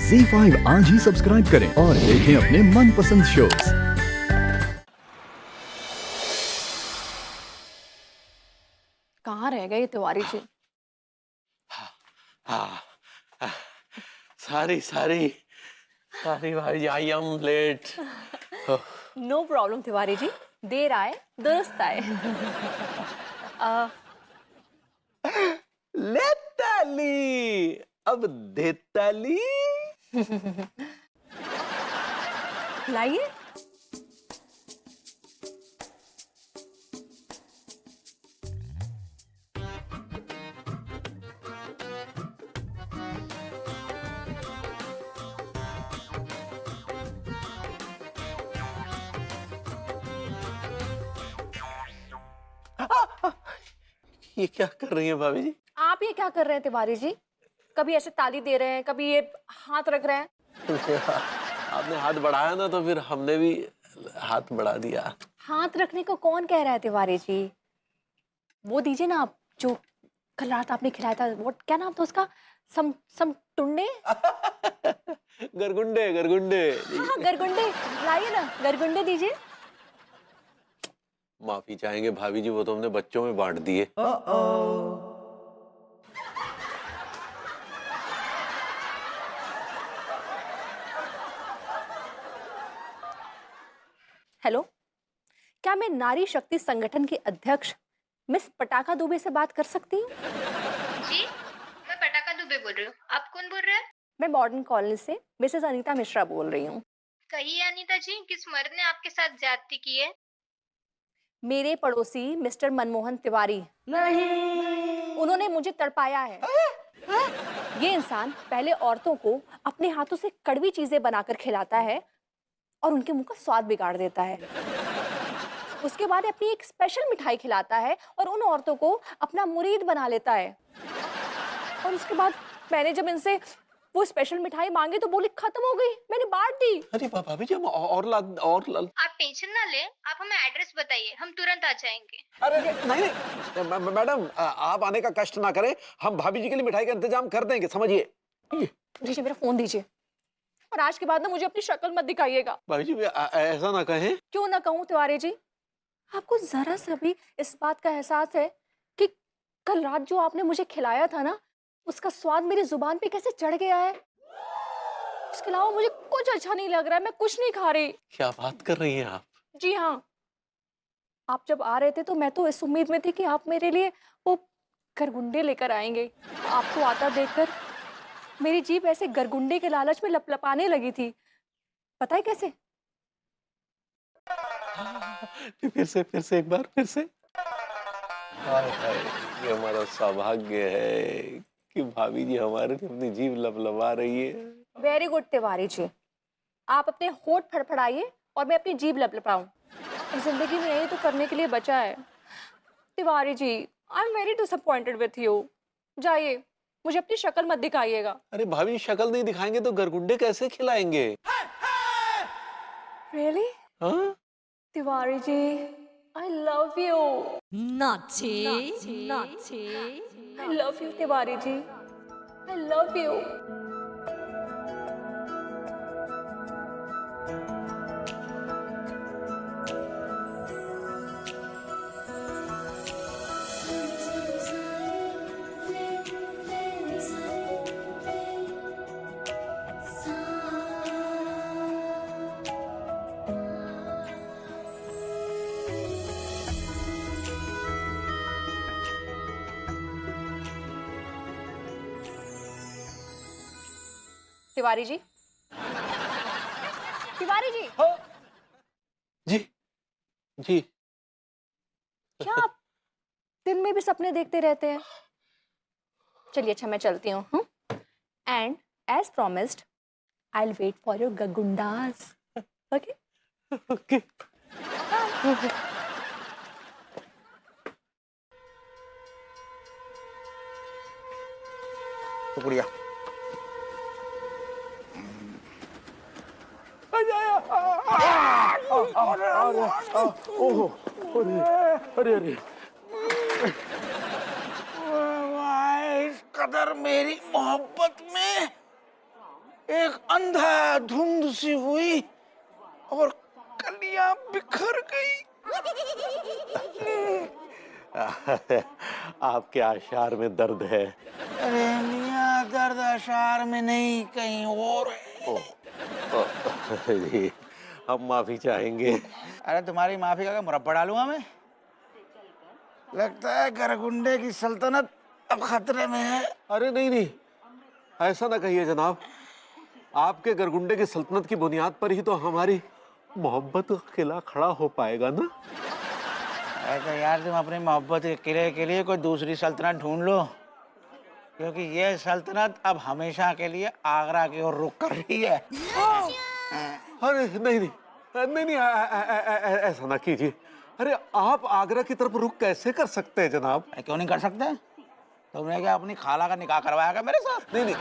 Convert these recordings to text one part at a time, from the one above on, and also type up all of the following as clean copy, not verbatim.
ZEE5 आज ही subscribe करें और देखें अपने मनपसंद शोज। कहाँ रह गए तिवारी जी? हाँ, सारी सारी सारी भाई I am late. No problem Tiwari ji, देर आए दुरुस्त आए। लेताली अब देताली। लाइए। ये क्या कर रही है भाभी जी? आप ये क्या कर रहे हैं तिवारी जी? कभी ऐसे ताली दे रहे हैं, कभी ये हाथ रख रहे हैं। आपने हाथ बढ़ाया ना तो फिर हमने भी हाथ बढ़ा दिया। हाथ रखने को कौन कह रहा है तिवारी जी? वो दीजिए ना आप, जो कल रात आपने खिलाया था, वो क्या नाम था उसका? सम टुंडे। गरगुंडे गरगुंडे। हाँ गरगुंडे, लाइए ना गरगुंडे दीजिए। माफी चाहेंगे भाभी जी, वो तो हमने बच्चों में बांट दिए। हेलो, क्या मैं नारी शक्ति संगठन की अध्यक्ष मिस पटाखा दुबे से बात कर सकती हूँ? जी, मैं पटाखा दुबे बोल रही हूँ। आप कौन बोल रहे हैं? मैं मॉडर्न कॉलोनी से मिसेस अनीता मिश्रा बोल रही हूँ। कहिए अनीता जी, किस मर्द ने आपके साथ ज्यादती की है? मेरे पड़ोसी मिस्टर मनमोहन तिवारी, उन्होंने मुझे तड़पाया है। ये इंसान पहले औरतों को अपने हाथों से कड़वी चीजें बनाकर खिलाता है और उनके मुंह का स्वाद बिगाड़ देता है। उसके बाद अपनी एक स्पेशल मिठाई खिलाता है और उन औरतों को अपना मुरीद बना लेता है। और उसके बाद मैंने जब इनसे वो स्पेशल मिठाई मांगी तो बोली खत्म हो गई, मैंने बांट दी। अरे भाभी जी, हम और आप टेंशन ना ले, आप हमें एड्रेस बताइए, हम तुरंत आ जाएंगे। अरे नहीं मैडम, आप आने का कष्ट ना करें, हम भाभी जी के लिए मिठाई का इंतजाम कर देंगे, समझिए। दीजिए मेरा फोन दीजिए, और आज के बाद ना मुझे अपनी शक्ल मत दिखाइएगा। भाभी जी ऐसा ना कहें। क्यों ना कहूँ तिवारी जी? आपको जरा सा भी इस बात का एहसास है कि कल रात जो आपने मुझे खिलाया था ना, उसका स्वाद मेरी जुबान पे कैसे चढ़ गया है? उसके अलावा मुझे कुछ अच्छा नहीं लग रहा है, मैं कुछ नहीं खा रही। क्या बात कर रही हैं आप? जी हाँ, आप जब आ रहे थे तो मैं तो इस उम्मीद में थी कि आप मेरे लिए वो गरगुंडे लेकर आएंगे। आपको आता देखकर मेरी जीभ ऐसे गरगुंडे के लालच में लपलपाने लगी थी। पता है कैसे? फिर से एक बार फिर से। हाय हाय, ये हमारा सौभाग्य है कि भाभी जी हमारे लिए अपनी जीभ लबलबा रही है। वेरी गुड तिवारी जी, आप अपने होठ फड़फड़ाइए और मैं अपनी जीभ लपलपाऊं। जिंदगी में यही तो करने के लिए बचा है। Tiwari ji, I am very disappointed with you. जाइए, मुझे अपनी शक्ल मत दिखाइएगा। अरे भाभी जी, शक्ल नहीं दिखाएंगे तो गरगुंडे कैसे खिलाएंगे? रियली? हाँ? Tiwari ji, I love you. Naughty, naughty. I love you Tiwari ji, I love you. Tiwari ji, Tiwari ji, ji ji. क्या आप दिन में भी सपने देखते रहते हैं? चलिए अच्छा, मैं चलती हूँ। And as promised, I will wait for your गगुंडास। ओके? ओके। शुक्रिया। ओहो, अरे अरे इस कदर मेरी मोहब्बत में एक अंधाधुंध सी हुई और कलियां बिखर गई। आपके आशार में दर्द है। अरे मियाँ, दर्द अशार में नहीं, कहीं और है। जी, हम माफी चाहेंगे। अरे तुम्हारी माफी का मुरब्बा डालूंगा मैं। लगता है गरगुंडे की सल्तनत अब खतरे में है। अरे नहीं नहीं, ऐसा ना कहिए जनाब। आपके गरगुंडे की सल्तनत की बुनियाद पर ही तो हमारी मोहब्बत का किला खड़ा हो पाएगा ना। ऐसा यार, तुम अपनी मोहब्बत के किले के लिए कोई दूसरी सल्तनत ढूंढ लो, क्योंकि ये सल्तनत अब हमेशा के लिए आगरा की ओर रुख कर रही है। अरे नहीं नहीं नहीं नहीं, ऐसा ना कीजिए। अरे आप आगरा की तरफ रुख कैसे कर सकते हैं जनाब? क्यों नहीं कर सकते? तुमने क्या अपनी खाला का निकाह करवाया क्या मेरे साथ? नहीं नहीं,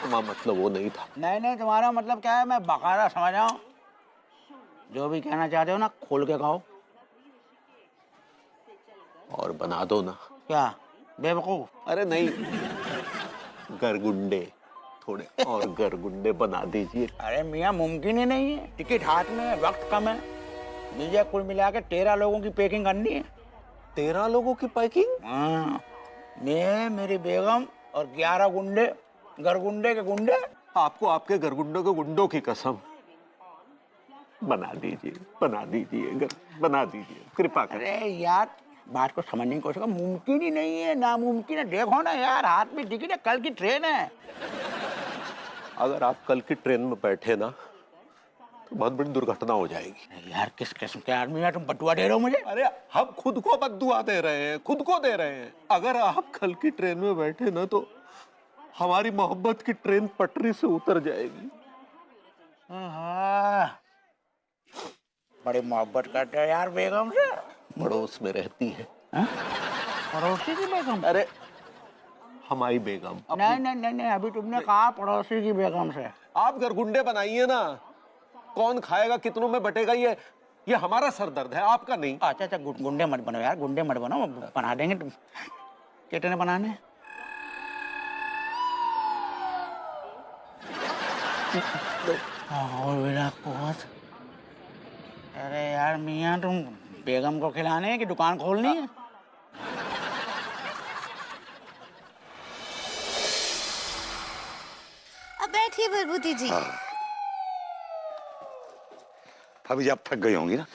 तुम्हारा मतलब वो नहीं था। नहीं नहीं, तुम्हारा मतलब क्या है मैं बकायदा समझ रहा हूँ। जो भी कहना चाहते हो ना, खोल के कहो। और बना दो ना। क्या बेवकूफ? अरे नहीं, गरगुंडे, थोड़े और गरगुंडे बना दीजिए। अरे मियाँ, मुमकिन ही नहीं है। टिकट हाथ में है, वक्त कम है। मुझे कुल मिला के 13 लोगों की पैकिंग करनी है। 13 लोगों की पैकिंग? हाँ, मैं, मेरी बेगम और 11 गुंडे, गरगुंडे के गुंडे। आपको आपके गरगुंडों के गुंडों की कसम। बना दीजिए, बना दीजिए, बना दीजिए, कृपा करें। अरे यार, बात को समझने की कोशिश करो। मुमकिन ही नहीं है, नामुमकिन है। देखो ना यार, हाथ में टिकट है, कल की ट्रेन है। अगर आप कल की ट्रेन में बैठे ना तो बहुत बड़ी दुर्घटना हो जाएगी। यार, किस किस्म के आदमी यार, तुम बटुआ दे रहे हो मुझे? अरे हम खुद को बद्दुआ दे रहे हैं, खुद को दे रहे हैं। अगर आप कल की ट्रेन में बैठे ना तो हमारी मोहब्बत की ट्रेन पटरी से उतर जाएगी। बड़ी मोहब्बत करते हो यार बेगम से। पड़ोस में रहती है। पड़ोसी की बेगम? अरे हमारी बेगम। नहीं नहीं नहीं नहीं, अभी तुमने कहा पड़ोसी की बेगम से। आप गरगुंडे बनाइए ना। कौन खाएगा, कितनों में बटेगा, ये हमारा सरदर्द है, आपका नहीं। अच्छा अच्छा, गुंडे मत बनो यार, गुंडे मत बनो। बना देंगे तुम। कितने बनाने? अरे यार मियाँ, तुम बेगम को खिलाने की दुकान खोलनी है? अब बैठिए बलबूती जी। भाभी जी, आप थक गई होंगी ना।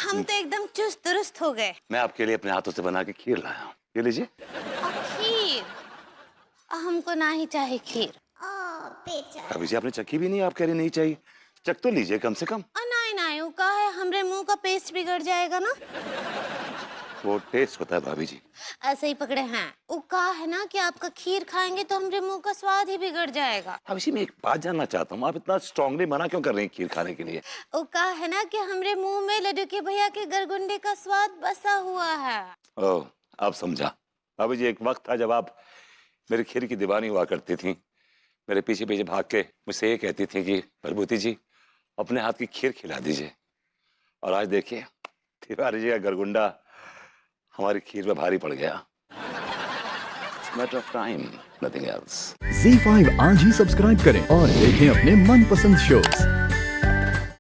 हम तो एकदम चुस्त दुरुस्त हो गए। मैं आपके लिए अपने हाथों से बना के खीर लाया हूँ, ये लीजिए। खीर? हमको ना ही चाहे खीर। भाभी जी, आपने चखी भी नहीं, आप कह रही नहीं चाहिए। चख तो लीजिए कम से कम। नहीं नहीं, वो का है, हमरे मुंह का पेस्ट बिगड़ जाएगा ना। वो टेस्ट होता है भाभी जी। ऐसे ही पकड़े हैं। वो का है ना कि आपका खीर खाएंगे तो हमरे मुंह का स्वाद ही बिगड़ जाएगा। भाभी जी, मैं एक बात जानना चाहता हूँ, आप इतना स्ट्रांगली मना क्यों कर रही हैं खीर खाने के लिए? वो का है ना कि हमरे मुंह में लड्डू के भैया के गरगुंडे का स्वाद बसा हुआ है। ओह, अब समझा। भाभी जी, एक वक्त था जब आप मेरी खीर की दीवानी हुआ करती थी। मेरे पीछे पीछे भाग के मुझसे ये कहती थी कि बलबूती जी, अपने हाथ की खीर खिला दीजिए। और आज देखिए, तिवारी जी का गरगुंडा हमारी खीर में भारी पड़ गया। It's a matter of time, nothing else. ZEE5 आज ही सब्सक्राइब करें और देखें अपने मनपसंद शोज